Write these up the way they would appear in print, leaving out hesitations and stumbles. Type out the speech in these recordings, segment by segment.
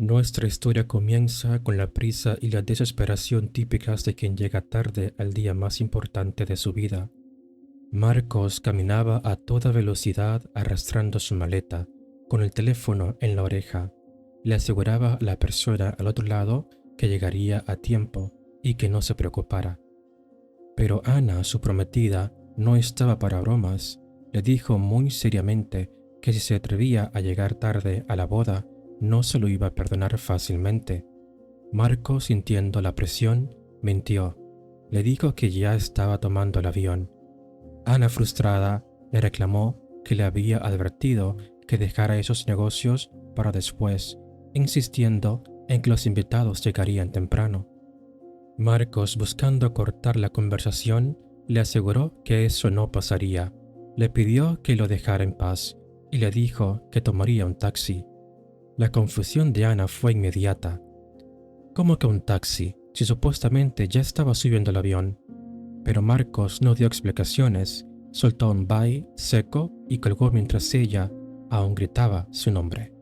Nuestra historia comienza con la prisa y la desesperación típicas de quien llega tarde al día más importante de su vida. Marcos caminaba a toda velocidad arrastrando su maleta, con el teléfono en la oreja. Le aseguraba a la persona al otro lado que llegaría a tiempo y que no se preocupara. Pero Ana, su prometida, no estaba para bromas. Le dijo muy seriamente que si se atrevía a llegar tarde a la boda, no se lo iba a perdonar fácilmente. Marco, sintiendo la presión, mintió. Le dijo que ya estaba tomando el avión. Ana, frustrada, le reclamó que le había advertido que dejara esos negocios para después, insistiendo en que los invitados llegarían temprano. Marcos, buscando cortar la conversación, le aseguró que eso no pasaría. Le pidió que lo dejara en paz y le dijo que tomaría un taxi. La confusión de Ana fue inmediata. ¿Cómo que un taxi, si supuestamente ya estaba subiendo al avión? Pero Marcos no dio explicaciones, soltó un bye seco y colgó mientras ella aún gritaba su nombre.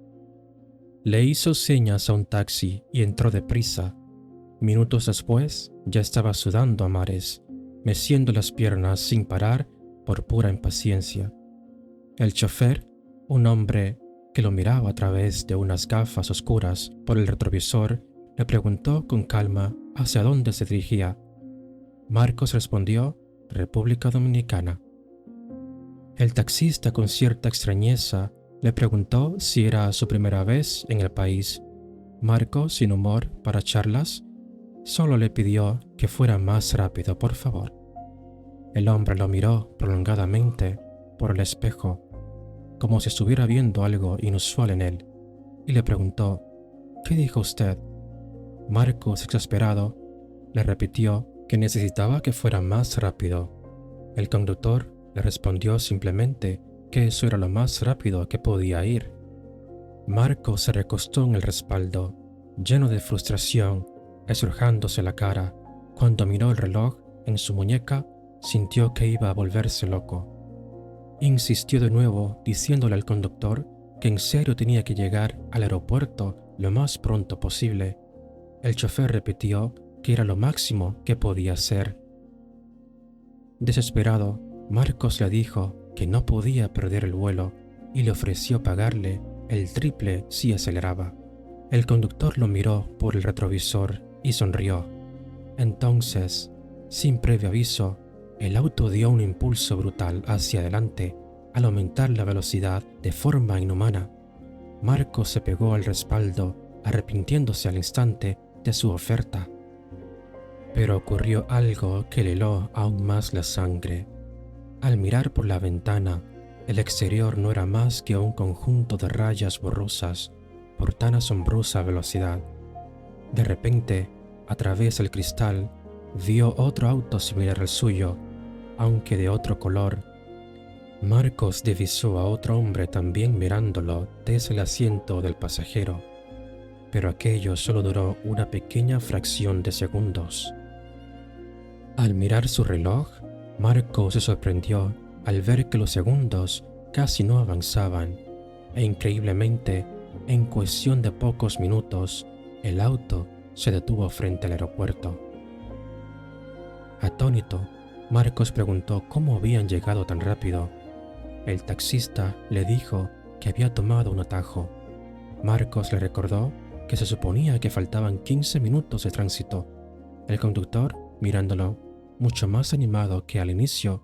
Le hizo señas a un taxi y entró deprisa. Minutos después ya estaba sudando a mares, meciendo las piernas sin parar por pura impaciencia. El chofer, un hombre que lo miraba a través de unas gafas oscuras por el retrovisor, le preguntó con calma hacia dónde se dirigía. Marcos respondió: República Dominicana. El taxista, con cierta extrañeza, le preguntó si era su primera vez en el país. Marcos, sin humor para charlas, solo le pidió que fuera más rápido, por favor. El hombre lo miró prolongadamente por el espejo, como si estuviera viendo algo inusual en él, y le preguntó: ¿Qué dijo usted? Marcos, exasperado, le repitió que necesitaba que fuera más rápido. El conductor le respondió simplemente que eso era lo más rápido que podía ir. Marcos se recostó en el respaldo, lleno de frustración, estrujándose la cara. Cuando miró el reloj en su muñeca, sintió que iba a volverse loco. Insistió de nuevo, diciéndole al conductor que en serio tenía que llegar al aeropuerto lo más pronto posible. El chofer repitió que era lo máximo que podía hacer. Desesperado, Marcos le dijo que no podía perder el vuelo y le ofreció pagarle el triple si aceleraba. El conductor lo miró por el retrovisor y sonrió. Entonces, sin previo aviso, el auto dio un impulso brutal hacia adelante al aumentar la velocidad de forma inhumana. Marcos se pegó al respaldo, arrepintiéndose al instante de su oferta. Pero ocurrió algo que le heló aún más la sangre. Al mirar por la ventana, el exterior no era más que un conjunto de rayas borrosas por tan asombrosa velocidad. De repente, a través del cristal, vio otro auto similar al suyo, aunque de otro color. Marcos divisó a otro hombre también mirándolo desde el asiento del pasajero, pero aquello solo duró una pequeña fracción de segundos. Al mirar su reloj, Marcos se sorprendió al ver que los segundos casi no avanzaban, e increíblemente, en cuestión de pocos minutos, el auto se detuvo frente al aeropuerto. Atónito, Marcos preguntó cómo habían llegado tan rápido. El taxista le dijo que había tomado un atajo. Marcos le recordó que se suponía que faltaban 15 minutos de tránsito. El conductor, mirándolo, mucho más animado que al inicio,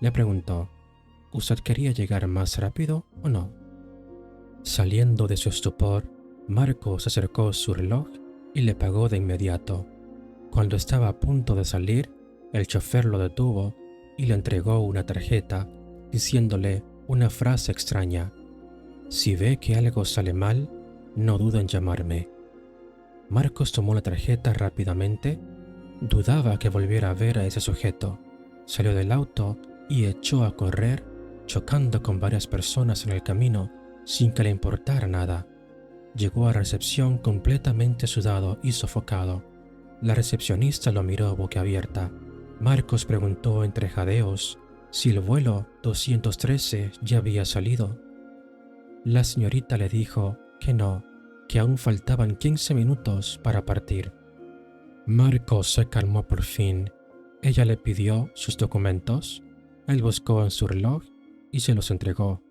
le preguntó: ¿Usted quería llegar más rápido o no? Saliendo de su estupor, Marcos acercó su reloj y le pagó de inmediato. Cuando estaba a punto de salir, el chofer lo detuvo y le entregó una tarjeta, diciéndole una frase extraña: «Si ve que algo sale mal, no duda en llamarme». Marcos tomó la tarjeta rápidamente. Dudaba que volviera a ver a ese sujeto. Salió del auto y echó a correr, chocando con varias personas en el camino sin que le importara nada. Llegó a la recepción completamente sudado y sofocado. La recepcionista lo miró boquiabierta. Marcos preguntó entre jadeos si el vuelo 213 ya había salido. La señorita le dijo que no, que aún faltaban 15 minutos para partir. Marcos se calmó por fin. Ella le pidió sus documentos. Él buscó en su reloj y se los entregó.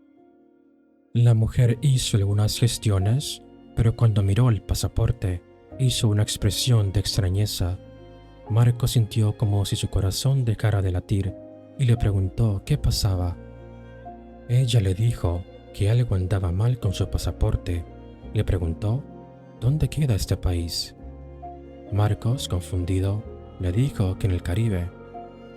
La mujer hizo algunas gestiones, pero cuando miró el pasaporte, hizo una expresión de extrañeza. Marcos sintió como si su corazón dejara de latir y le preguntó qué pasaba. Ella le dijo que algo andaba mal con su pasaporte. Le preguntó, ¿dónde queda este país? Marcos, confundido, le dijo que en el Caribe.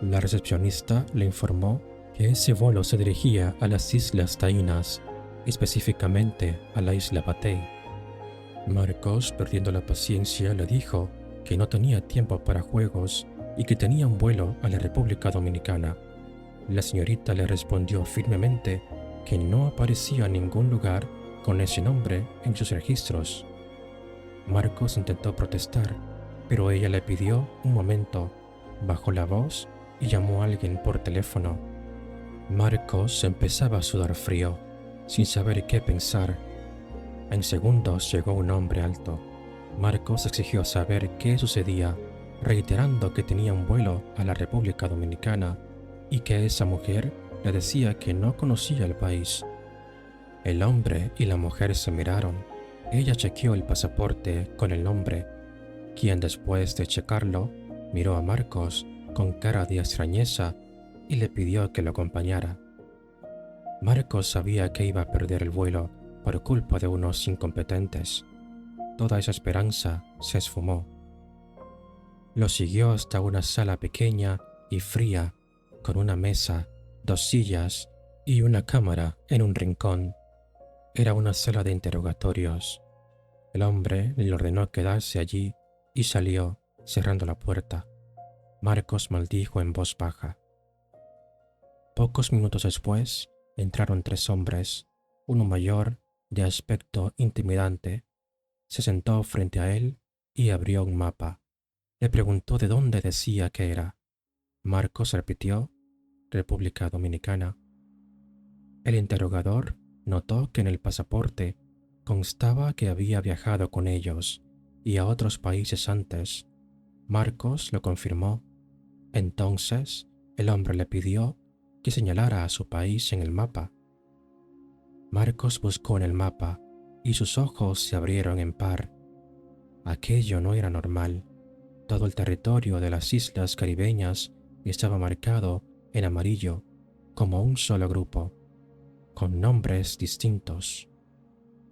La recepcionista le informó que ese vuelo se dirigía a las Islas Taínas, específicamente a la isla Batey. Marcos, perdiendo la paciencia, le dijo que no tenía tiempo para juegos y que tenía un vuelo a la República Dominicana. La señorita le respondió firmemente que no aparecía ningún lugar con ese nombre en sus registros. Marcos intentó protestar, pero ella le pidió un momento, bajó la voz y llamó a alguien por teléfono. Marcos empezaba a sudar frío, sin saber qué pensar. En segundos llegó un hombre alto. Marcos exigió saber qué sucedía, reiterando que tenía un vuelo a la República Dominicana y que esa mujer le decía que no conocía el país. El hombre y la mujer se miraron. Ella chequeó el pasaporte con el nombre, quien después de checarlo, miró a Marcos con cara de extrañeza y le pidió que lo acompañara. Marcos sabía que iba a perder el vuelo por culpa de unos incompetentes. Toda esa esperanza se esfumó. Lo siguió hasta una sala pequeña y fría, con una mesa, 2 sillas y una cámara en un rincón. Era una sala de interrogatorios. El hombre le ordenó quedarse allí y salió, cerrando la puerta. Marcos maldijo en voz baja. Pocos minutos después, entraron 3 hombres, uno mayor, de aspecto intimidante. Se sentó frente a él y abrió un mapa. Le preguntó de dónde decía que era. Marcos repitió, República Dominicana. El interrogador notó que en el pasaporte constaba que había viajado con ellos y a otros países antes. Marcos lo confirmó. Entonces, el hombre le pidió que señalara a su país en el mapa. Marcos buscó en el mapa y sus ojos se abrieron en par. Aquello no era normal. Todo el territorio de las islas caribeñas estaba marcado en amarillo como un solo grupo, con nombres distintos.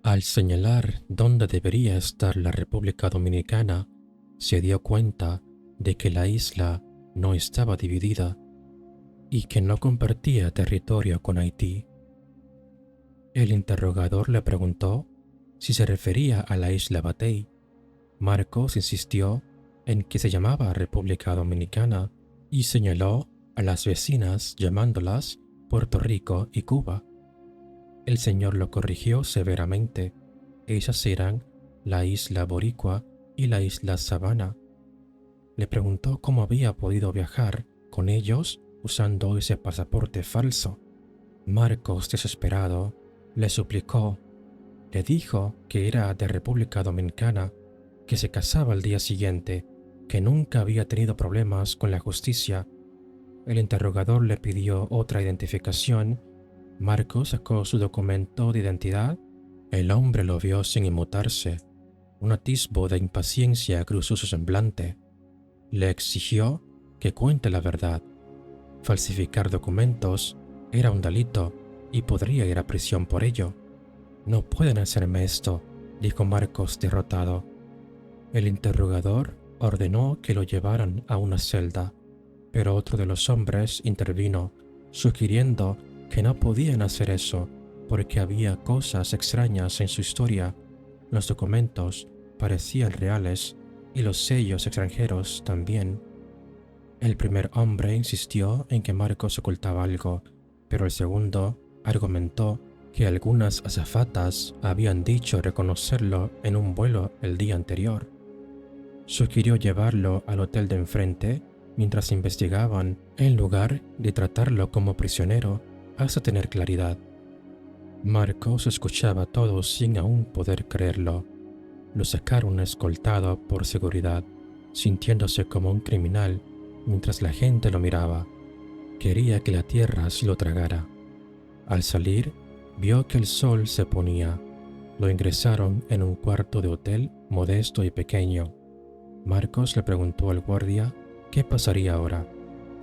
Al señalar dónde debería estar la República Dominicana, se dio cuenta de que la isla no estaba dividida y que no compartía territorio con Haití. El interrogador le preguntó si se refería a la isla Batey. Marcos insistió en que se llamaba República Dominicana y señaló a las vecinas llamándolas Puerto Rico y Cuba. El señor lo corrigió severamente. Ellas eran la isla Boricua y la isla Sabana. Le preguntó cómo había podido viajar con ellos usando ese pasaporte falso. Marcos, desesperado, le suplicó. Le dijo que era de República Dominicana, que se casaba al día siguiente, que nunca había tenido problemas con la justicia. El interrogador le pidió otra identificación. Marcos sacó su documento de identidad. El hombre lo vio sin inmutarse. Un atisbo de impaciencia cruzó su semblante. Le exigió que cuente la verdad. Falsificar documentos era un delito y podría ir a prisión por ello. No pueden hacerme esto, dijo Marcos derrotado. El interrogador ordenó que lo llevaran a una celda, pero otro de los hombres intervino, sugiriendo que no podían hacer eso porque había cosas extrañas en su historia. Los documentos parecían reales y los sellos extranjeros también. El primer hombre insistió en que Marcos ocultaba algo, pero el segundo argumentó que algunas azafatas habían dicho reconocerlo en un vuelo el día anterior. Sugirió llevarlo al hotel de enfrente mientras investigaban, en lugar de tratarlo como prisionero hasta tener claridad. Marcos escuchaba todo sin aún poder creerlo. Lo sacaron escoltado por seguridad, sintiéndose como un criminal mientras la gente lo miraba. Quería que la tierra se lo tragara. Al salir, vio que el sol se ponía. Lo ingresaron en un cuarto de hotel modesto y pequeño. Marcos le preguntó al guardia qué pasaría ahora.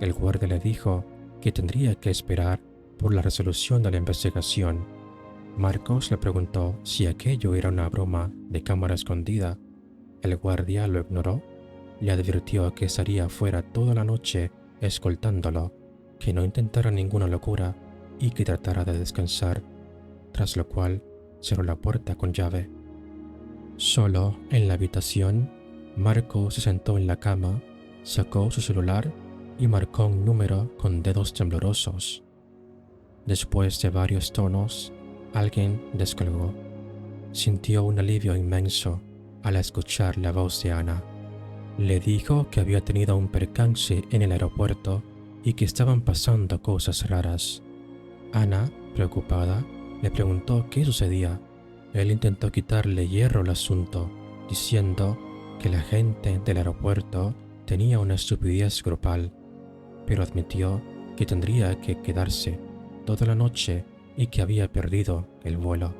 El guardia le dijo que tendría que esperar por la resolución de la investigación. Marcos le preguntó si aquello era una broma de cámara escondida. El guardia lo ignoró. Le advirtió que estaría fuera toda la noche escoltándolo, que no intentara ninguna locura y que tratara de descansar, tras lo cual cerró la puerta con llave. Solo en la habitación, Marcos se sentó en la cama, sacó su celular y marcó un número con dedos temblorosos. Después de varios tonos, alguien descolgó. Sintió un alivio inmenso al escuchar la voz de Ana. Le dijo que había tenido un percance en el aeropuerto y que estaban pasando cosas raras. Ana, preocupada, le preguntó qué sucedía. Él intentó quitarle hierro al asunto, diciendo que la gente del aeropuerto tenía una estupidez grupal, pero admitió que tendría que quedarse toda la noche y que había perdido el vuelo.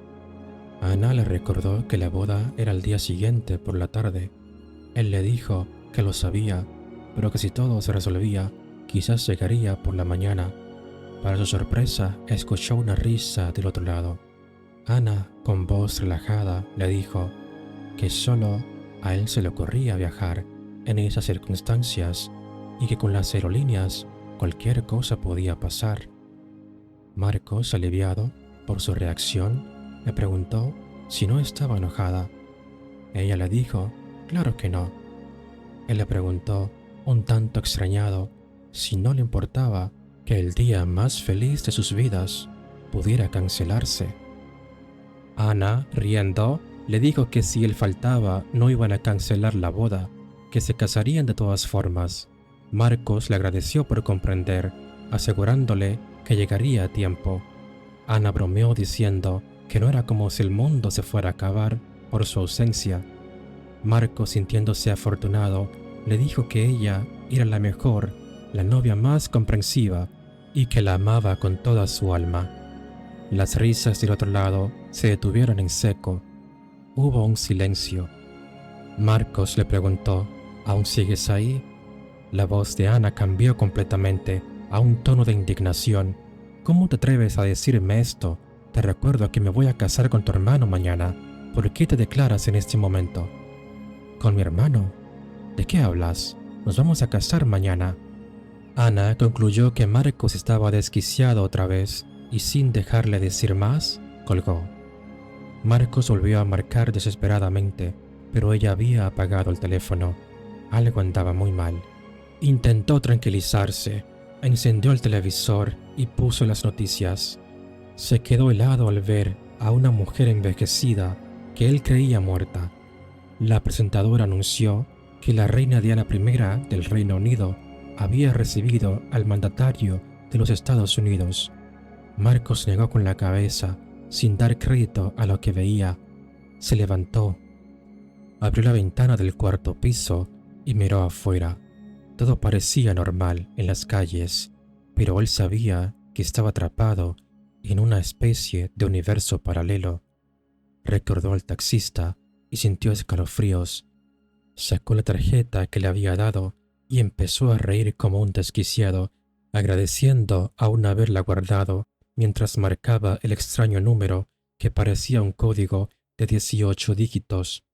Ana le recordó que la boda era el día siguiente por la tarde. Él le dijo que lo sabía, pero que si todo se resolvía, quizás llegaría por la mañana. Para su sorpresa, escuchó una risa del otro lado. Ana, con voz relajada, le dijo que solo a él se le ocurría viajar en esas circunstancias y que con las aerolíneas cualquier cosa podía pasar. Marcos, aliviado por su reacción, le preguntó si no estaba enojada. Ella le dijo, claro que no. Él le preguntó, un tanto extrañado, si no le importaba que el día más feliz de sus vidas pudiera cancelarse. Ana, riendo, le dijo que si él faltaba no iban a cancelar la boda, que se casarían de todas formas. Marcos le agradeció por comprender, asegurándole que llegaría a tiempo. Ana bromeó diciendo que no era como si el mundo se fuera a acabar por su ausencia. Marcos, sintiéndose afortunado, le dijo que ella era la mejor, la novia más comprensiva y que la amaba con toda su alma. Las risas del otro lado se detuvieron en seco. Hubo un silencio. Marcos le preguntó, ¿aún sigues ahí? La voz de Ana cambió completamente a un tono de indignación. ¿Cómo te atreves a decirme esto? Te recuerdo que me voy a casar con tu hermano mañana. ¿Por qué te declaras en este momento? ¿Con mi hermano? ¿De qué hablas? Nos vamos a casar mañana. Ana concluyó que Marcos estaba desquiciado otra vez y sin dejarle decir más, colgó. Marcos volvió a marcar desesperadamente, pero ella había apagado el teléfono. Algo andaba muy mal. Intentó tranquilizarse, encendió el televisor y puso las noticias. Se quedó helado al ver a una mujer envejecida que él creía muerta. La presentadora anunció que la reina Diana I del Reino Unido había recibido al mandatario de los Estados Unidos. Marcos negó con la cabeza, sin dar crédito a lo que veía. Se levantó, abrió la ventana del cuarto piso y miró afuera. Todo parecía normal en las calles, pero él sabía que estaba atrapado en una especie de universo paralelo. Recordó al taxista y sintió escalofríos. Sacó la tarjeta que le había dado y empezó a reír como un desquiciado, agradeciendo aún haberla guardado mientras marcaba el extraño número que parecía un código de 18 dígitos.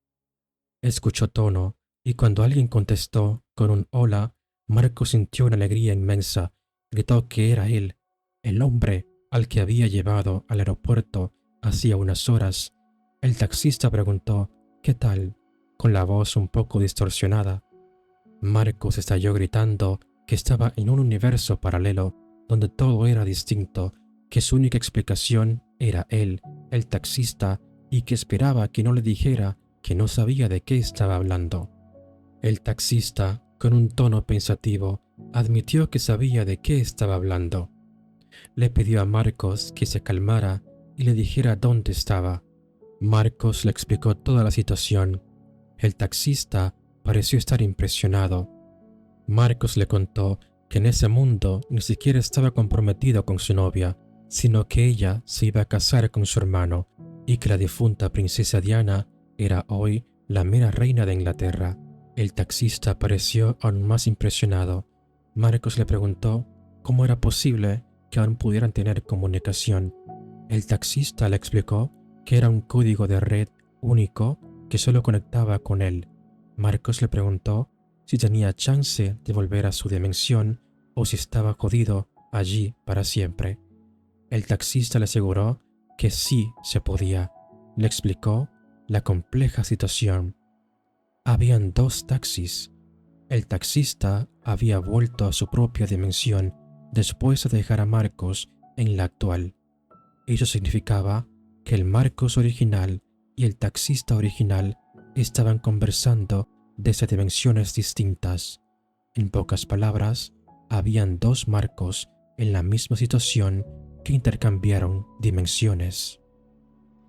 Escuchó tono y cuando alguien contestó con un hola, Marcos sintió una alegría inmensa. Gritó que era él, el hombre al que había llevado al aeropuerto hacía unas horas. El taxista preguntó «¿Qué tal?», con la voz un poco distorsionada. Marcos estalló gritando que estaba en un universo paralelo donde todo era distinto, que su única explicación era él, el taxista, y que esperaba que no le dijera que no sabía de qué estaba hablando. El taxista, con un tono pensativo, admitió que sabía de qué estaba hablando. Le pidió a Marcos que se calmara y le dijera dónde estaba. Marcos le explicó toda la situación El taxista pareció estar impresionado. Marcos le contó que en ese mundo ni siquiera estaba comprometido con su novia, sino que ella se iba a casar con su hermano y que la difunta princesa Diana era hoy la mera reina de Inglaterra. El taxista pareció aún más impresionado. Marcos le preguntó cómo era posible que aún pudieran tener comunicación. El taxista le explicó que era un código de red único que solo conectaba con él. Marcos le preguntó si tenía chance de volver a su dimensión o si estaba jodido allí para siempre. El taxista le aseguró que sí se podía. Le explicó la compleja situación. Habían dos taxis. El taxista había vuelto a su propia dimensión después de dejar a Marcos en la actual. Eso significaba que el Marcos original y el taxista original estaban conversando desde dimensiones distintas. En pocas palabras, habían dos Marcos en la misma situación que intercambiaron dimensiones.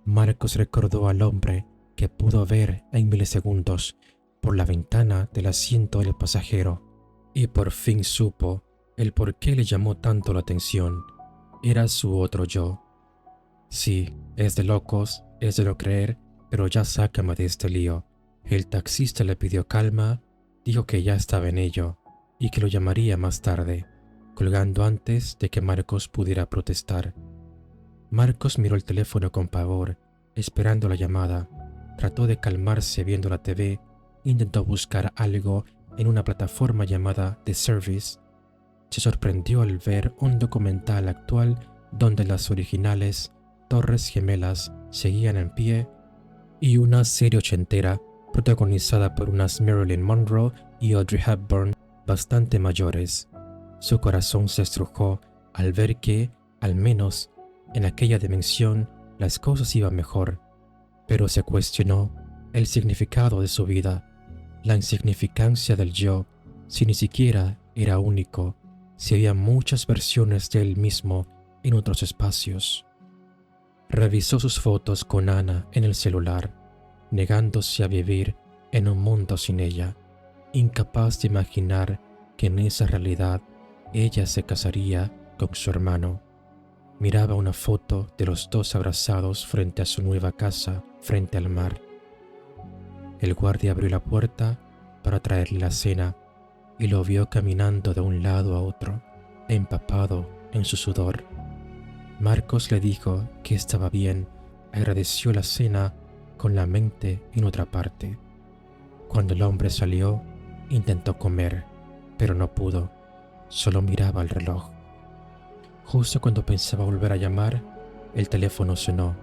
Marcos recordó al hombre que pudo ver en milisegundos por la ventana del asiento del pasajero y por fin supo el por qué le llamó tanto la atención. Era su otro yo. Sí, es de locos, es de no creer, pero ya sácame de este lío. El taxista le pidió calma, dijo que ya estaba en ello y que lo llamaría más tarde, colgando antes de que Marcos pudiera protestar. Marcos miró el teléfono con pavor, esperando la llamada. Trató de calmarse viendo la TV, intentó buscar algo en una plataforma llamada The Service. Se sorprendió al ver un documental actual donde las originales Torres Gemelas seguían en pie y una serie ochentera protagonizada por unas Marilyn Monroe y Audrey Hepburn bastante mayores. Su corazón se estrujó al ver que, al menos en aquella dimensión, las cosas iban mejor, pero se cuestionó el significado de su vida, la insignificancia del yo, si ni siquiera era único, si había muchas versiones de él mismo en otros espacios. Revisó sus fotos con Ana en el celular, negándose a vivir en un mundo sin ella, incapaz de imaginar que en esa realidad ella se casaría con su hermano. Miraba una foto de los dos abrazados frente a su nueva casa, frente al mar. El guardia abrió la puerta para traerle la cena y lo vio caminando de un lado a otro, empapado en su sudor. Marcos le dijo que estaba bien, agradeció la cena con la mente en otra parte. Cuando el hombre salió, intentó comer, pero no pudo, solo miraba el reloj. Justo cuando pensaba volver a llamar, el teléfono sonó.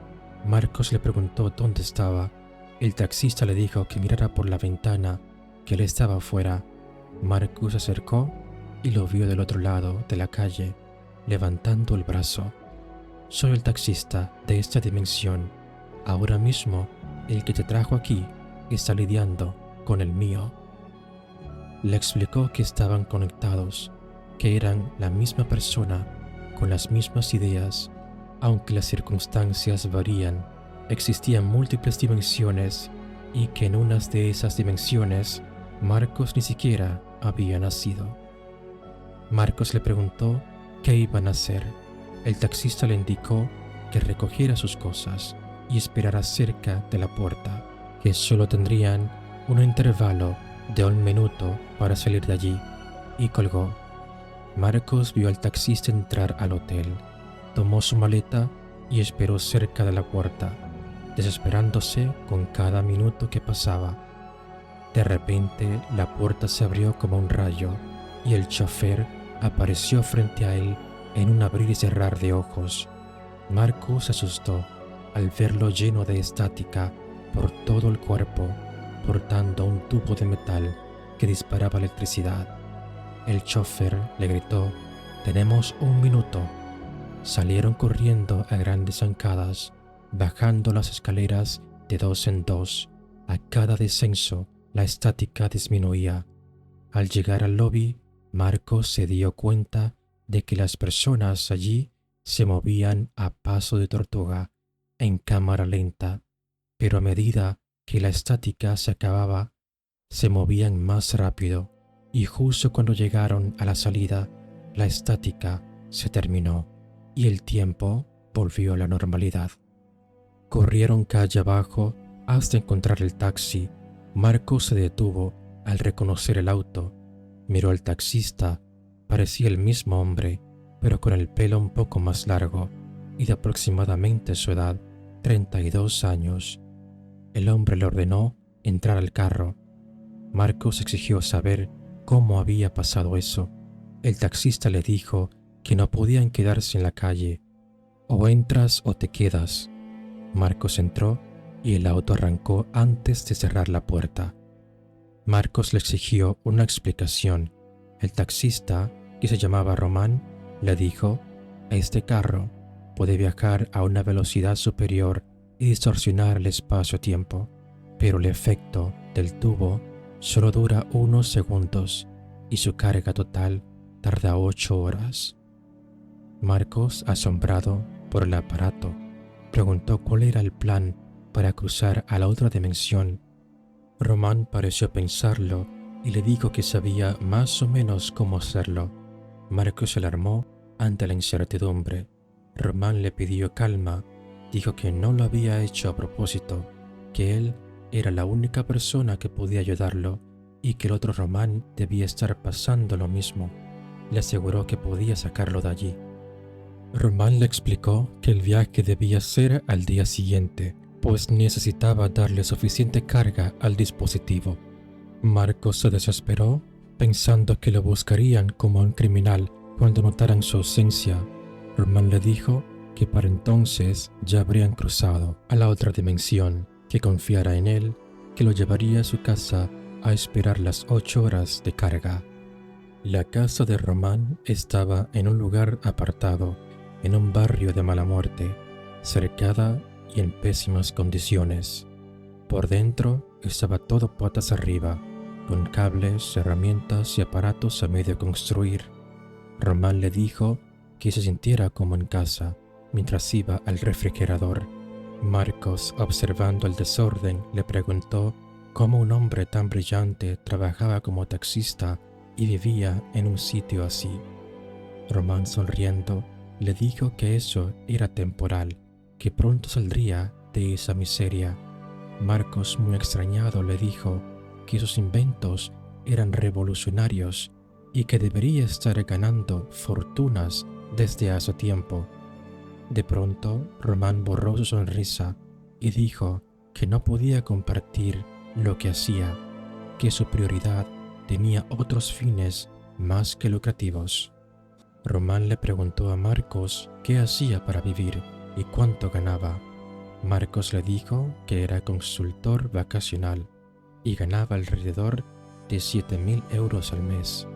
Marcos le preguntó dónde estaba. El taxista le dijo que mirara por la ventana, que él estaba afuera. Marcos se acercó y lo vio del otro lado de la calle, levantando el brazo. Soy el taxista de esta dimensión. Ahora mismo, el que te trajo aquí está lidiando con el mío. Le explicó que estaban conectados, que eran la misma persona, con las mismas ideas, aunque las circunstancias varían. Existían múltiples dimensiones y que en unas de esas dimensiones Marcos ni siquiera había nacido. Marcos le preguntó qué iban a hacer. El taxista le indicó que recogiera sus cosas y esperara cerca de la puerta, que solo tendrían un intervalo de 1 minuto para salir de allí, y colgó. Marcos vio al taxista entrar al hotel, tomó su maleta y esperó cerca de la puerta, desesperándose con cada minuto que pasaba. De repente la puerta se abrió como un rayo y el chofer apareció frente a él en un abrir y cerrar de ojos. Marcos se asustó al verlo lleno de estática por todo el cuerpo, portando un tubo de metal que disparaba electricidad. El chofer le gritó: «Tenemos 1 minuto». Salieron corriendo a grandes zancadas, bajando las escaleras de 2 en 2. A cada descenso, la estática disminuía. Al llegar al lobby, Marcos se dio cuenta de que las personas allí se movían a paso de tortuga, en cámara lenta, pero a medida que la estática se acababa, se movían más rápido y justo cuando llegaron a la salida, la estática se terminó y el tiempo volvió a la normalidad. Corrieron calle abajo hasta encontrar el taxi. Marcos se detuvo al reconocer el auto. Miró al taxista. Parecía el mismo hombre, pero con el pelo un poco más largo y de aproximadamente su edad, 32 años. El hombre le ordenó entrar al carro. Marcos exigió saber cómo había pasado eso. El taxista le dijo que no podían quedarse en la calle. O entras o te quedas. Marcos entró y el auto arrancó antes de cerrar la puerta. Marcos le exigió una explicación. El taxista, que se llamaba Román, le dijo: este carro puede viajar a una velocidad superior y distorsionar el espacio-tiempo, pero el efecto del tubo solo dura unos segundos y su carga total tarda 8 horas. Marcos, asombrado por el aparato, preguntó cuál era el plan para cruzar a la otra dimensión. Román pareció pensarlo y le dijo que sabía más o menos cómo hacerlo. Marcos se alarmó ante la incertidumbre. Román le pidió calma, dijo que no lo había hecho a propósito, que él era la única persona que podía ayudarlo y que el otro Román debía estar pasando lo mismo. Le aseguró que podía sacarlo de allí. Román le explicó que el viaje debía ser al día siguiente, pues necesitaba darle suficiente carga al dispositivo. Marcos se desesperó, pensando que lo buscarían como un criminal cuando notaran su ausencia. Román le dijo que para entonces ya habrían cruzado a la otra dimensión, que confiara en él, que lo llevaría a su casa a esperar las 8 horas de carga. La casa de Román estaba en un lugar apartado, en un barrio de mala muerte, cercada y en pésimas condiciones. Por dentro estaba todo patas arriba, con cables, herramientas y aparatos a medio construir. Román le dijo que se sintiera como en casa mientras iba al refrigerador. Marcos, observando el desorden, le preguntó cómo un hombre tan brillante trabajaba como taxista y vivía en un sitio así. Román, sonriendo, le dijo que eso era temporal, que pronto saldría de esa miseria. Marcos, muy extrañado, le dijo que sus inventos eran revolucionarios y que debería estar ganando fortunas desde hace tiempo. De pronto, Román borró su sonrisa y dijo que no podía compartir lo que hacía, que su prioridad tenía otros fines más que lucrativos. Román le preguntó a Marcos qué hacía para vivir y cuánto ganaba. Marcos le dijo que era consultor vacacional y ganaba alrededor de 7.000 euros al mes.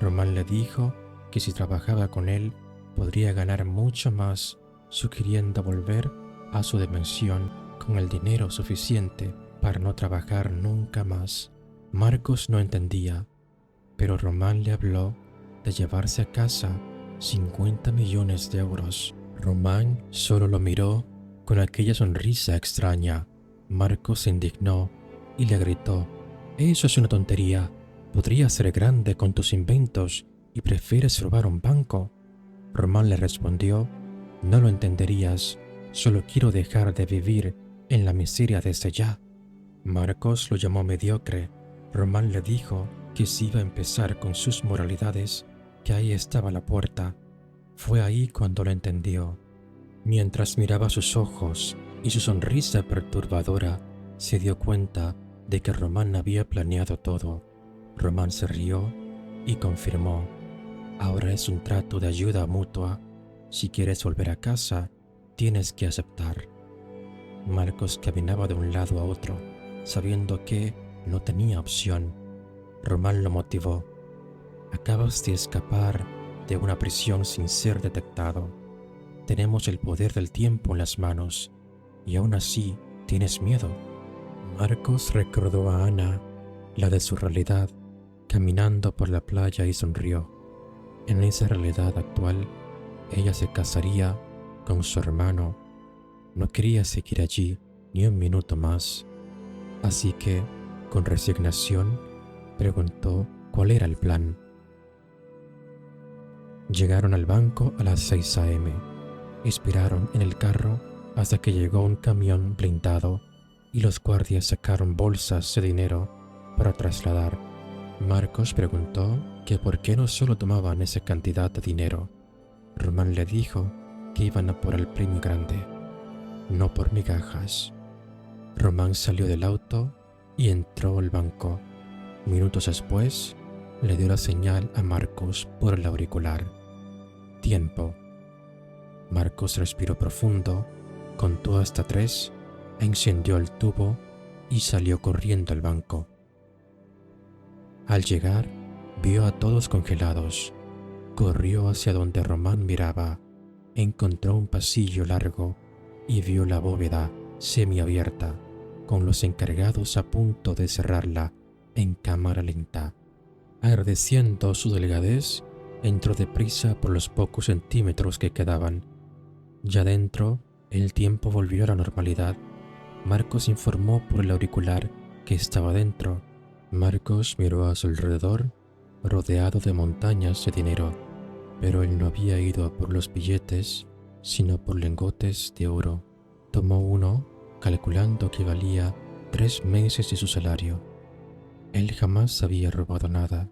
Román le dijo que si trabajaba con él podría ganar mucho más, sugiriendo volver a su dimensión con el dinero suficiente para no trabajar nunca más. Marcos no entendía, pero Román le habló de llevarse a casa 50 millones de euros. Román solo lo miró con aquella sonrisa extraña. Marcos se indignó y le gritó: «Eso es una tontería. Podrías ser grande con tus inventos y prefieres robar un banco». Román le respondió: «No lo entenderías. Solo quiero dejar de vivir en la miseria desde ya». Marcos lo llamó mediocre. Román le dijo que si iba a empezar con sus moralidades, que ahí estaba la puerta. Fue ahí cuando lo entendió. Mientras miraba sus ojos y su sonrisa perturbadora, se dio cuenta de que Román había planeado todo. Román se rió y confirmó: «Ahora es un trato de ayuda mutua. Si quieres volver a casa, tienes que aceptar». Marcos caminaba de un lado a otro, sabiendo que no tenía opción. Román lo motivó: «Acabas de escapar de una prisión sin ser detectado. Tenemos el poder del tiempo en las manos y aún así tienes miedo». Marcos recordó a Ana, la de su realidad, caminando por la playa y sonrió. En esa realidad actual, ella se casaría con su hermano. No quería seguir allí ni un minuto más. Así que, con resignación, preguntó cuál era el plan. Llegaron al banco a las 6 a.m. Esperaron en el carro hasta que llegó un camión blindado y los guardias sacaron bolsas de dinero para trasladar. Marcos preguntó que por qué no solo tomaban esa cantidad de dinero. Román le dijo que iban a por el premio grande, no por migajas. Román salió del auto y entró al banco. Minutos después, le dio la señal a Marcos por el auricular. Tiempo. Marcos respiró profundo, contó hasta 3, encendió el tubo y salió corriendo al banco. Al llegar, vio a todos congelados. Corrió hacia donde Román miraba, encontró un pasillo largo y vio la bóveda semiabierta, con los encargados a punto de cerrarla en cámara lenta. Agradeciendo su delgadez, entró deprisa por los pocos centímetros que quedaban. Ya dentro, el tiempo volvió a la normalidad. Marcos informó por el auricular que estaba dentro. Marcos miró a su alrededor, rodeado de montañas de dinero, pero él no había ido a por los billetes, sino por lingotes de oro. Tomó uno, calculando que valía 3 meses de su salario. Él jamás había robado nada,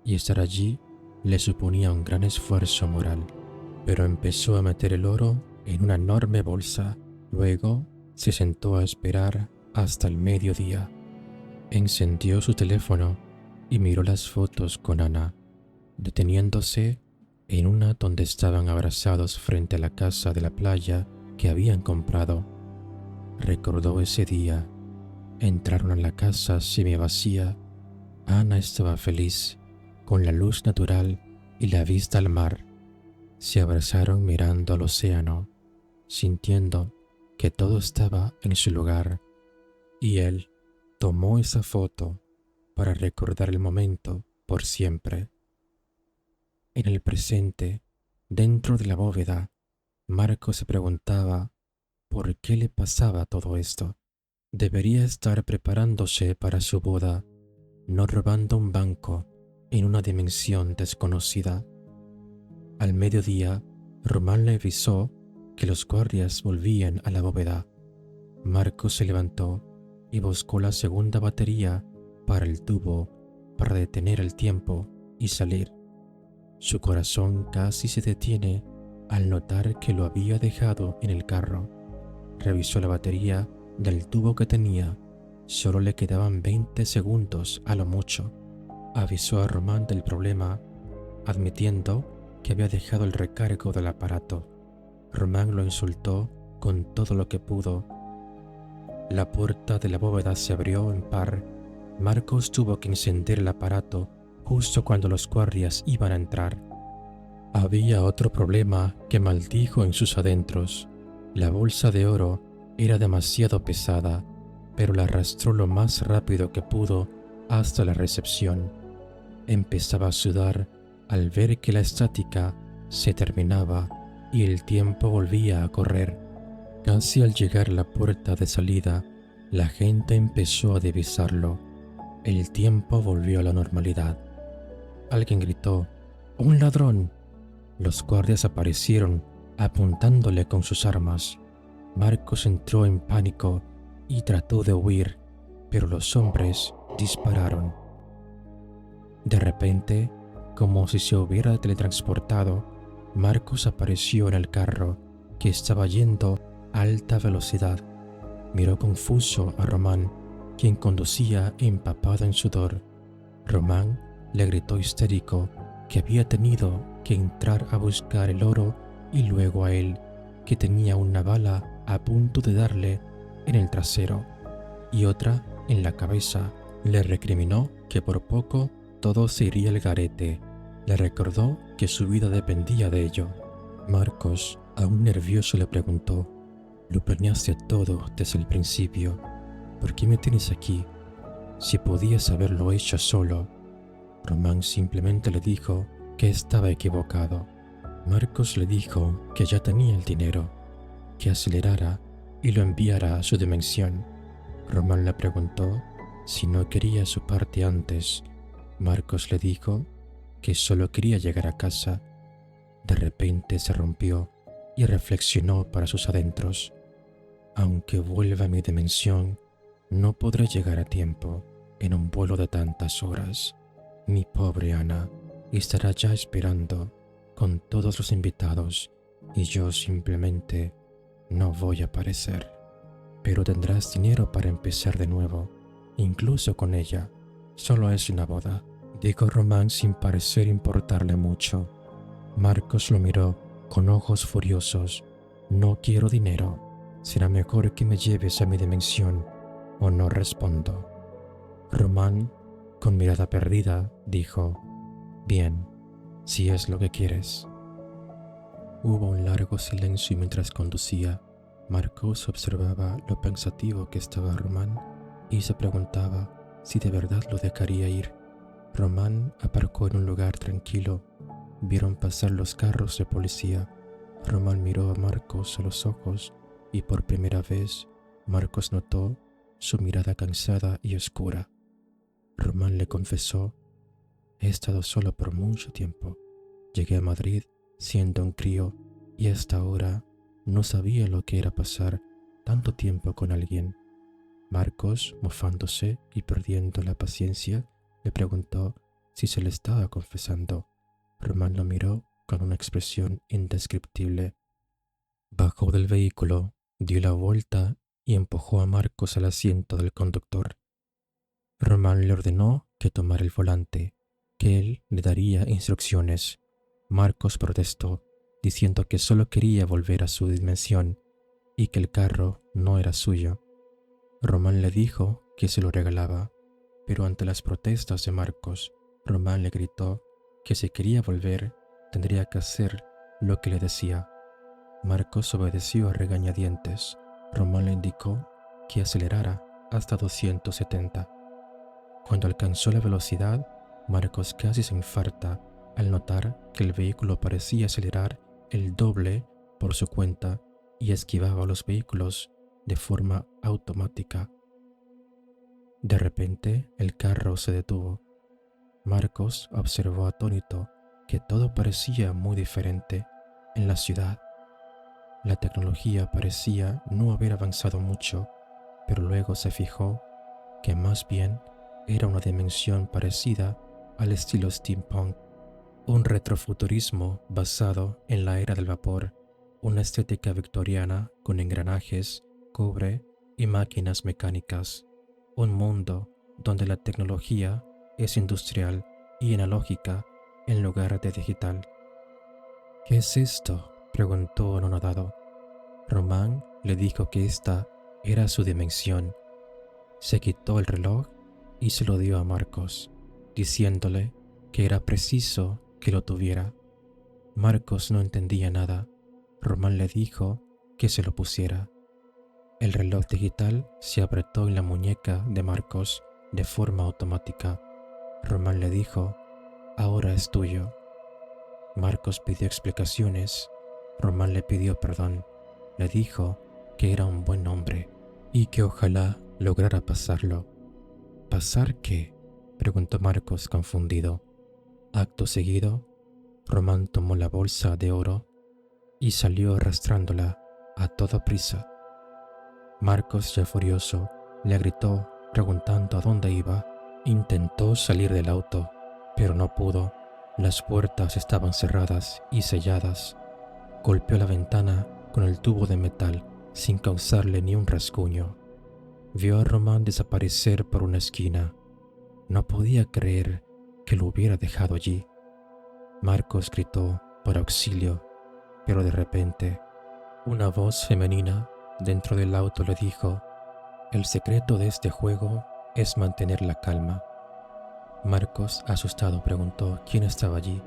y estar allí le suponía un gran esfuerzo moral, pero empezó a meter el oro en una enorme bolsa. Luego se sentó a esperar hasta el mediodía. Encendió su teléfono y miró las fotos con Ana, deteniéndose en una donde estaban abrazados frente a la casa de la playa que habían comprado. Recordó ese día. Entraron a la casa semivacía. Ana estaba feliz, con la luz natural y la vista al mar. Se abrazaron mirando al océano, sintiendo que todo estaba en su lugar, y él tomó esa foto para recordar el momento por siempre. En el presente, dentro de la bóveda, Marcos se preguntaba por qué le pasaba todo esto. Debería estar preparándose para su boda, no robando un banco en una dimensión desconocida. Al mediodía, Román le avisó que los guardias volvían a la bóveda. Marcos se levantó y buscó la segunda batería para el tubo para detener el tiempo y salir. Su corazón casi se detiene al notar que lo había dejado en el carro. Revisó la batería del tubo que tenía. Solo le quedaban 20 segundos a lo mucho. Avisó a Román del problema, admitiendo que había dejado el recargo del aparato. Román lo insultó con todo lo que pudo. La puerta de la bóveda se abrió en par. Marcos tuvo que encender el aparato justo cuando los guardias iban a entrar. Había otro problema que maldijo en sus adentros. La bolsa de oro era demasiado pesada, pero la arrastró lo más rápido que pudo hasta la recepción. Empezaba a sudar al ver que la estática se terminaba y el tiempo volvía a correr. Casi al llegar a la puerta de salida, la gente empezó a divisarlo. El tiempo volvió a la normalidad. Alguien gritó: ¡Un ladrón! Los guardias aparecieron apuntándole con sus armas. Marcos entró en pánico y trató de huir, pero los hombres dispararon. De repente, como si se hubiera teletransportado, Marcos apareció en el carro que estaba yendo a alta velocidad. Miró confuso a Román, quien conducía empapado en sudor. Román le gritó histérico que había tenido que entrar a buscar el oro y luego a él, que tenía una bala a punto de darle en el trasero y otra en la cabeza. Le recriminó que por poco todo se iría al garete. Le recordó que su vida dependía de ello. Marcos, aún nervioso, le preguntó: «Lo planeaste todo desde el principio. ¿Por qué me tienes aquí? Si podías haberlo hecho solo». Román simplemente le dijo que estaba equivocado. Marcos le dijo que ya tenía el dinero, que acelerara y lo enviara a su dimensión. Román le preguntó si no quería su parte antes. Marcos le dijo que solo quería llegar a casa. De repente se rompió y reflexionó para sus adentros. Aunque vuelva a mi dimensión, no podré llegar a tiempo en un vuelo de tantas horas. Mi pobre Ana estará ya esperando con todos los invitados y yo simplemente no voy a aparecer. Pero tendrás dinero para empezar de nuevo, incluso con ella. Solo es una boda, dijo Román sin parecer importarle mucho. Marcos lo miró con ojos furiosos. No quiero dinero. Será mejor que me lleves a mi dimensión o no respondo. Román, con mirada perdida, dijo: bien, si es lo que quieres. Hubo un largo silencio mientras conducía. Marcos observaba lo pensativo que estaba Román y se preguntaba si de verdad lo dejaría ir. Román aparcó en un lugar tranquilo. Vieron pasar los carros de policía. Román miró a Marcos a los ojos y por primera vez Marcos notó su mirada cansada y oscura. Román le confesó: he estado solo por mucho tiempo. Llegué a Madrid siendo un crío y hasta ahora no sabía lo que era pasar tanto tiempo con alguien. Marcos, mofándose y perdiendo la paciencia, le preguntó si se le estaba confesando. Román lo miró con una expresión indescriptible. Bajó del vehículo, dio la vuelta y empujó a Marcos al asiento del conductor. Román le ordenó que tomara el volante, que él le daría instrucciones. Marcos protestó, diciendo que solo quería volver a su dimensión y que el carro no era suyo. Román le dijo que se lo regalaba, pero ante las protestas de Marcos, Román le gritó que si quería volver, tendría que hacer lo que le decía. Marcos obedeció a regañadientes. Román le indicó que acelerara hasta 270. Cuando alcanzó la velocidad, Marcos casi se infarta al notar que el vehículo parecía acelerar el doble por su cuenta y esquivaba los vehículos de forma automática. De repente, el carro se detuvo. Marcos observó atónito que todo parecía muy diferente en la ciudad. La tecnología parecía no haber avanzado mucho, pero luego se fijó que más bien era una dimensión parecida al estilo steampunk, un retrofuturismo basado en la era del vapor, una estética victoriana con engranajes, cobre y máquinas mecánicas, un mundo donde la tecnología es industrial y analógica en lugar de digital. ¿Qué es esto?, preguntó anonadado. Román le dijo que esta era su dimensión. Se quitó el reloj y se lo dio a Marcos, diciéndole que era preciso que lo tuviera. Marcos no entendía nada. Román le dijo que se lo pusiera. El reloj digital se apretó en la muñeca de Marcos de forma automática. Román le dijo: ahora es tuyo. Marcos pidió explicaciones. Román le pidió perdón. Le dijo que era un buen hombre y que ojalá lograra pasarlo. ¿Pasar qué?, preguntó Marcos confundido. Acto seguido, Román tomó la bolsa de oro y salió arrastrándola a toda prisa. Marcos, ya furioso, le gritó preguntando a dónde iba. Intentó salir del auto, pero no pudo. Las puertas estaban cerradas y selladas. Golpeó la ventana con el tubo de metal sin causarle ni un rasguño. Vio a Román desaparecer por una esquina. No podía creer que lo hubiera dejado allí. Marcos gritó por auxilio, pero de repente una voz femenina dentro del auto le dijo: el secreto de este juego es mantener la calma. Marcos, asustado, preguntó quién estaba allí.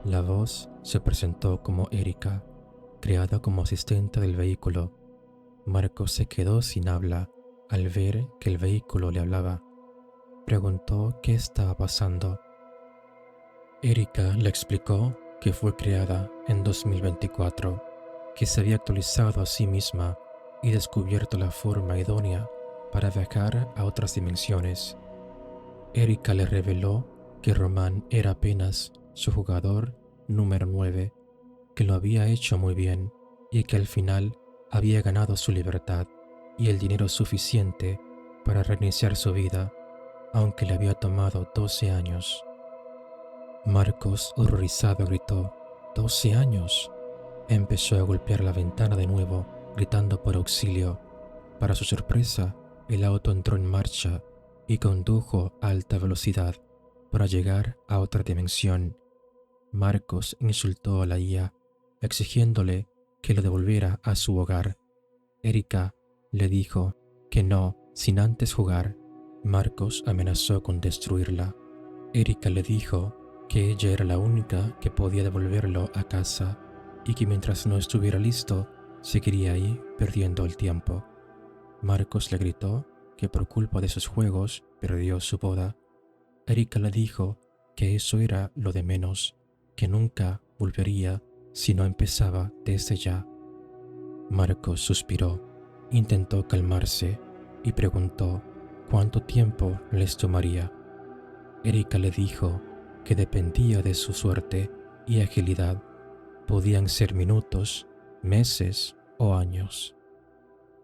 La voz se presentó como Erika, creada como asistente del vehículo. Marcos se quedó sin habla al ver que el vehículo le hablaba. Preguntó qué estaba pasando. Erika le explicó que fue creada en 2024, que se había actualizado a sí misma y descubierto la forma idónea para viajar a otras dimensiones. Erika le reveló que Román era apenas su jugador número 9, que lo había hecho muy bien y que al final había ganado su libertad y el dinero suficiente para reiniciar su vida, aunque le había tomado 12 años. Marcos, horrorizado, gritó: «¿12 años?» Empezó a golpear la ventana de nuevo, gritando por auxilio. Para su sorpresa, el auto entró en marcha y condujo a alta velocidad para llegar a otra dimensión. Marcos insultó a la IA, exigiéndole que lo devolviera a su hogar. Erika le dijo que no sin antes jugar. Marcos amenazó con destruirla. Erika le dijo que ella era la única que podía devolverlo a casa y que mientras no estuviera listo, seguiría ahí perdiendo el tiempo. Marcos le gritó que por culpa de sus juegos perdió su boda. Erika le dijo que eso era lo de menos, que nunca volvería si no empezaba desde ya. Marcos suspiró, intentó calmarse y preguntó cuánto tiempo les tomaría. Erika le dijo que dependía de su suerte y agilidad. Podían ser minutos, meses o años.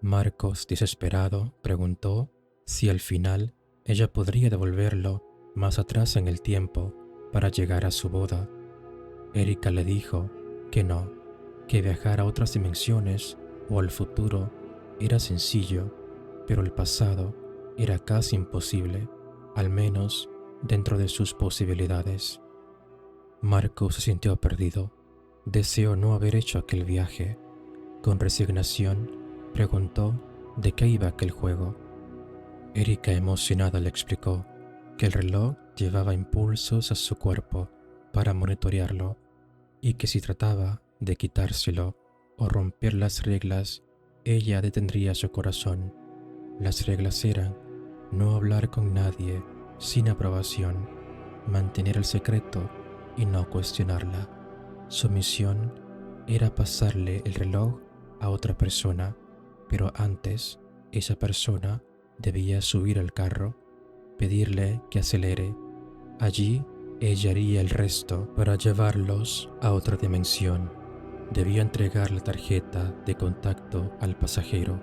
Marcos, desesperado, preguntó si al final ella podría devolverlo más atrás en el tiempo para llegar a su boda. Erika le dijo que no, que viajar a otras dimensiones o al futuro era sencillo, pero el pasado era casi imposible, al menos dentro de sus posibilidades. Marcos se sintió perdido. Deseó no haber hecho aquel viaje. Con resignación, preguntó de qué iba aquel juego. Erika, emocionada, le explicó que el reloj llevaba impulsos a su cuerpo para monitorearlo y que si trataba de quitárselo o romper las reglas, ella detendría su corazón. Las reglas eran no hablar con nadie sin aprobación, mantener el secreto y no cuestionarla. Su misión era pasarle el reloj a otra persona, pero antes esa persona debía subir al carro, pedirle que acelere. Allí ella haría el resto para llevarlos a otra dimensión. Debía entregar la tarjeta de contacto al pasajero,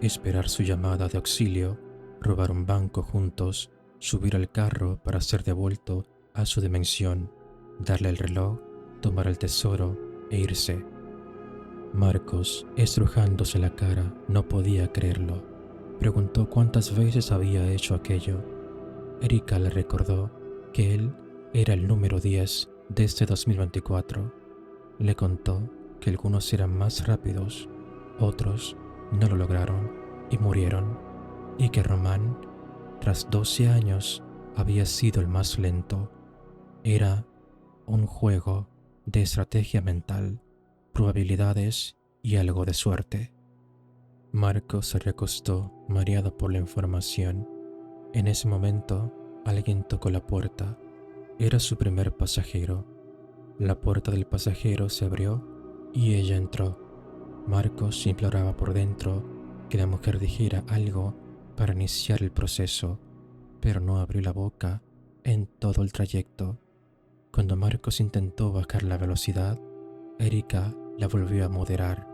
esperar su llamada de auxilio, robar un banco juntos, subir al carro para ser devuelto a su dimensión, darle el reloj, tomar el tesoro e irse. Marcos, estrujándose la cara, no podía creerlo. Preguntó cuántas veces había hecho aquello. Erika le recordó que él era el número 10 de este 2024. Le contó que algunos eran más rápidos, otros no lo lograron y murieron, y que Román, tras 12 años, había sido el más lento. Era un juego de estrategia mental, probabilidades y algo de suerte. Marcos se recostó, mareado por la información. En ese momento, alguien tocó la puerta. Era su primer pasajero. La puerta del pasajero se abrió y ella entró. Marcos imploraba por dentro que la mujer dijera algo para iniciar el proceso, pero no abrió la boca en todo el trayecto. Cuando Marcos intentó bajar la velocidad, Erika la volvió a moderar.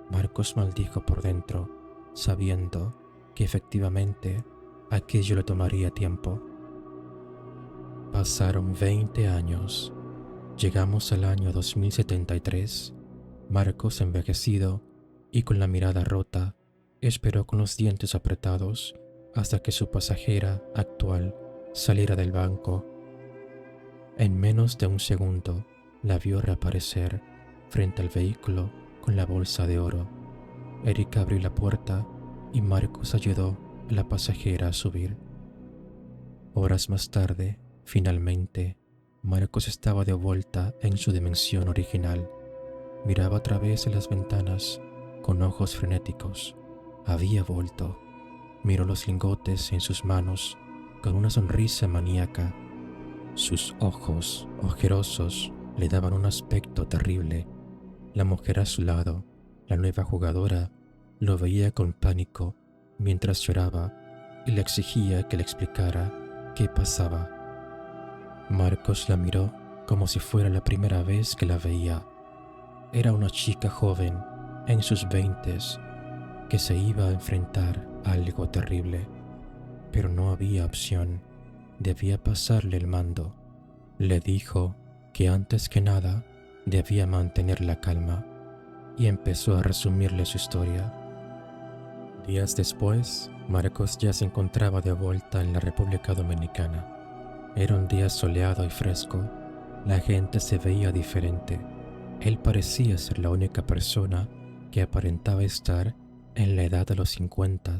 Marcos maldijo por dentro, sabiendo que efectivamente aquello le tomaría tiempo. Pasaron 20 años. Llegamos al año 2073. Marcos, envejecido y con la mirada rota, esperó con los dientes apretados hasta que su pasajera actual saliera del banco. En menos de un segundo, la vio reaparecer frente al vehículo con la bolsa de oro. Erika abrió la puerta y Marcos ayudó a la pasajera a subir. Horas más tarde, finalmente, Marcos estaba de vuelta en su dimensión original. Miraba a través de las ventanas con ojos frenéticos. Había vuelto. Miró los lingotes en sus manos con una sonrisa maníaca. Sus ojos ojerosos le daban un aspecto terrible. La mujer a su lado, la nueva jugadora, lo veía con pánico mientras lloraba y le exigía que le explicara qué pasaba. Marcos la miró como si fuera la primera vez que la veía. Era una chica joven, en sus veintes, que se iba a enfrentar a algo terrible, pero no había opción. Debía pasarle el mando. Le dijo que antes que nada debía mantener la calma y empezó a resumirle su historia. Días después, Marcos ya se encontraba de vuelta en la República Dominicana. Era un día soleado y fresco. La gente se veía diferente. Él parecía ser la única persona que aparentaba estar en la edad de los 50,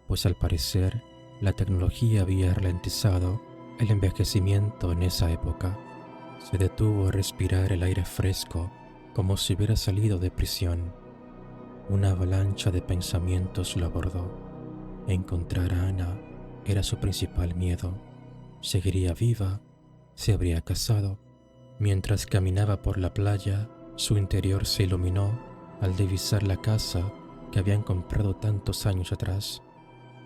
pues al parecer la tecnología había ralentizado el envejecimiento en esa época. Se detuvo a respirar el aire fresco como si hubiera salido de prisión. Una avalancha de pensamientos lo abordó. Encontrar a Ana era su principal miedo. ¿Seguiría viva? ¿Se habría casado? Mientras caminaba por la playa, su interior se iluminó al divisar la casa que habían comprado tantos años atrás.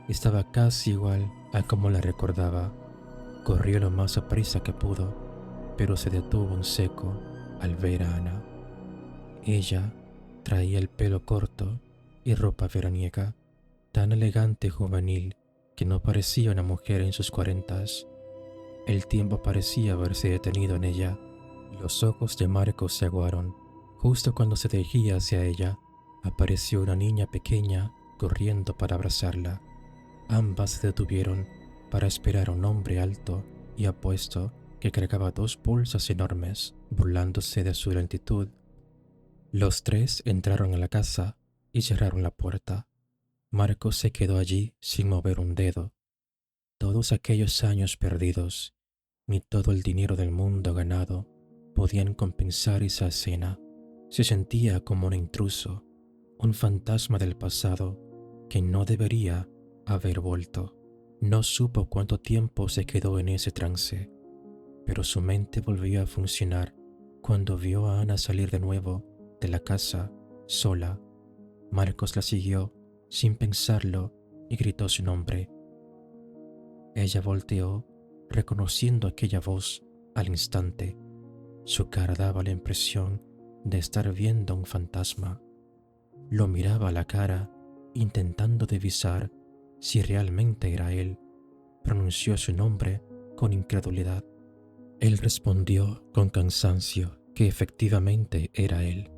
Estaba casi igual a como la recordaba. Corrió lo más aprisa que pudo, pero se detuvo en seco al ver a Ana. Ella traía el pelo corto y ropa veraniega, tan elegante y juvenil que no parecía una mujer en sus 40. El tiempo parecía haberse detenido en ella. Los ojos de Marcos se aguaron. Justo cuando se dirigía hacia ella, apareció una niña pequeña corriendo para abrazarla. Ambas se detuvieron para esperar a un hombre alto y apuesto que cargaba 2 bolsas enormes, burlándose de su lentitud. Los tres entraron a la casa y cerraron la puerta. Marcos se quedó allí sin mover un dedo. Todos aquellos años perdidos, ni todo el dinero del mundo ganado, podían compensar esa escena. Se sentía como un intruso, un fantasma del pasado que no debería haber vuelto. No supo cuánto tiempo se quedó en ese trance, pero su mente volvió a funcionar cuando vio a Ana salir de nuevo de la casa, sola. Marcos la siguió sin pensarlo y gritó su nombre. Ella volteó, reconociendo aquella voz al instante. Su cara daba la impresión de estar viendo a un fantasma. Lo miraba a la cara, intentando divisar si realmente era él. Pronunció su nombre con incredulidad. Él respondió con cansancio que efectivamente era él.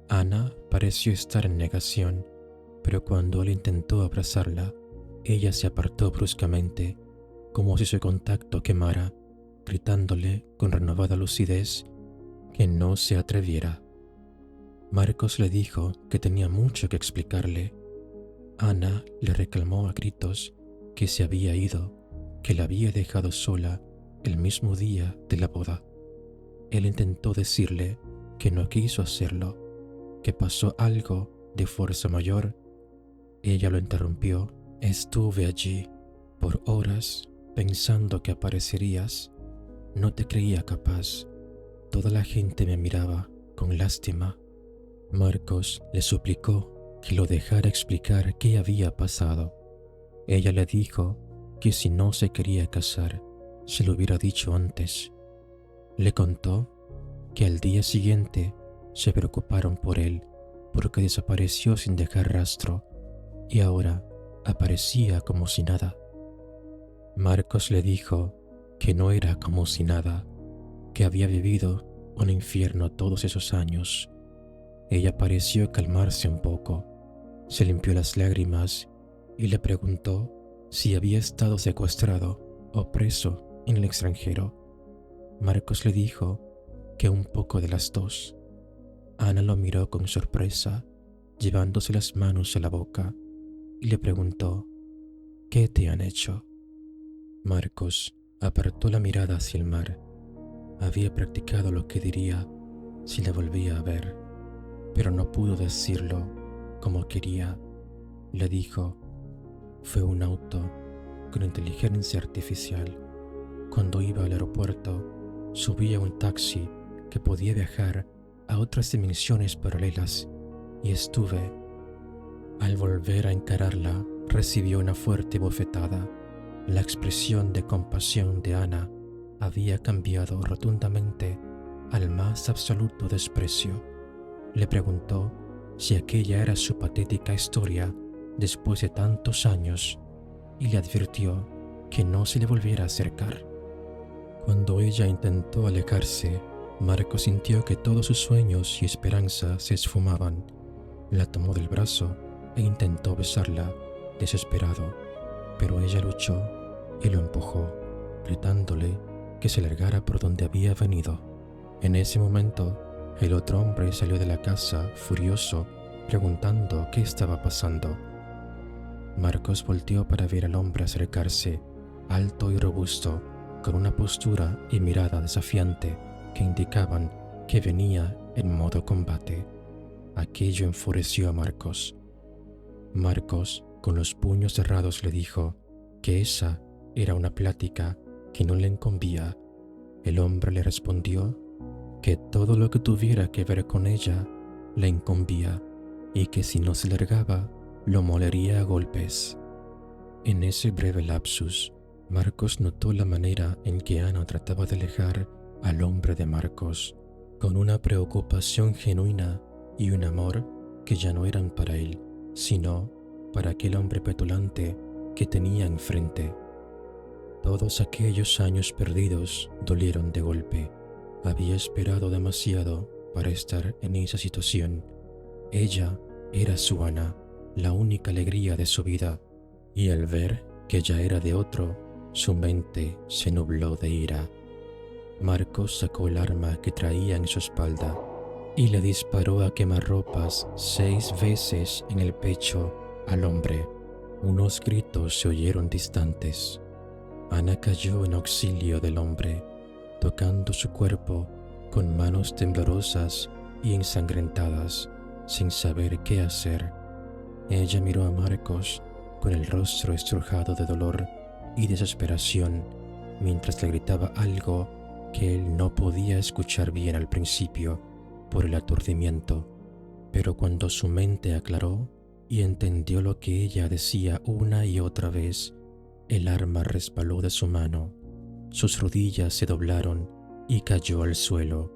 Ana pareció estar en negación, pero cuando él intentó abrazarla, ella se apartó bruscamente, como si su contacto quemara, gritándole con renovada lucidez que no se atreviera. Marcos le dijo que tenía mucho que explicarle. Ana le reclamó a gritos que se había ido, que la había dejado sola el mismo día de la boda. Él intentó decirle que no quiso hacerlo, que pasó algo de fuerza mayor. Ella lo interrumpió. Estuve allí por horas pensando que aparecerías. No te creía capaz. Toda la gente me miraba con lástima. Marcos le suplicó que lo dejara explicar qué había pasado. Ella le dijo que si no se quería casar, se lo hubiera dicho antes. Le contó que al día siguiente se preocuparon por él porque desapareció sin dejar rastro y ahora aparecía como si nada. Marcos le dijo que no era como si nada, que había vivido un infierno todos esos años. Ella pareció calmarse un poco, se limpió las lágrimas y le preguntó si había estado secuestrado o preso en el extranjero. Marcos le dijo que un poco de las dos. Ana lo miró con sorpresa, llevándose las manos a la boca, y le preguntó: ¿qué te han hecho? Marcos apartó la mirada hacia el mar. Había practicado lo que diría si la volvía a ver, pero no pudo decirlo como quería. Le dijo: fue un auto con inteligencia artificial. Cuando iba al aeropuerto, subí a un taxi que podía viajar a otras dimensiones paralelas y estuve. Al volver a encararla, recibió una fuerte bofetada. La expresión de compasión de Ana había cambiado rotundamente al más absoluto desprecio. Le preguntó si aquella era su patética historia después de tantos años y le advirtió que no se le volviera a acercar. Cuando ella intentó alejarse, Marcos sintió que todos sus sueños y esperanzas se esfumaban. La tomó del brazo e intentó besarla, desesperado, pero ella luchó y lo empujó, gritándole que se largara por donde había venido. En ese momento, el otro hombre salió de la casa, furioso, preguntando qué estaba pasando. Marcos volteó para ver al hombre acercarse, alto y robusto, con una postura y mirada desafiante que indicaban que venía en modo combate. Aquello enfureció a Marcos. Marcos, con los puños cerrados, le dijo que esa era una plática que no le incumbía. El hombre le respondió que todo lo que tuviera que ver con ella le incumbía y que si no se largaba, lo molería a golpes. En ese breve lapsus, Marcos notó la manera en que Ana trataba de alejar al hombre de Marcos, con una preocupación genuina y un amor que ya no eran para él, sino para aquel hombre petulante que tenía enfrente. Todos aquellos años perdidos dolieron de golpe. Había esperado demasiado para estar en esa situación. Ella era su Ana, la única alegría de su vida, y al ver que ya era de otro, su mente se nubló de ira. Marcos sacó el arma que traía en su espalda y le disparó a quemarropas 6 veces en el pecho al hombre. Unos gritos se oyeron distantes. Ana cayó en auxilio del hombre, tocando su cuerpo con manos temblorosas y ensangrentadas, sin saber qué hacer. Ella miró a Marcos con el rostro estrujado de dolor y desesperación, mientras le gritaba algo que él no podía escuchar bien al principio por el aturdimiento, pero cuando su mente aclaró y entendió lo que ella decía una y otra vez, el arma resbaló de su mano, sus rodillas se doblaron y cayó al suelo,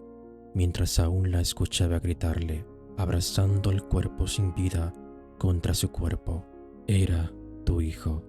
mientras aún la escuchaba gritarle, abrazando el cuerpo sin vida contra su cuerpo: «Era tu hijo».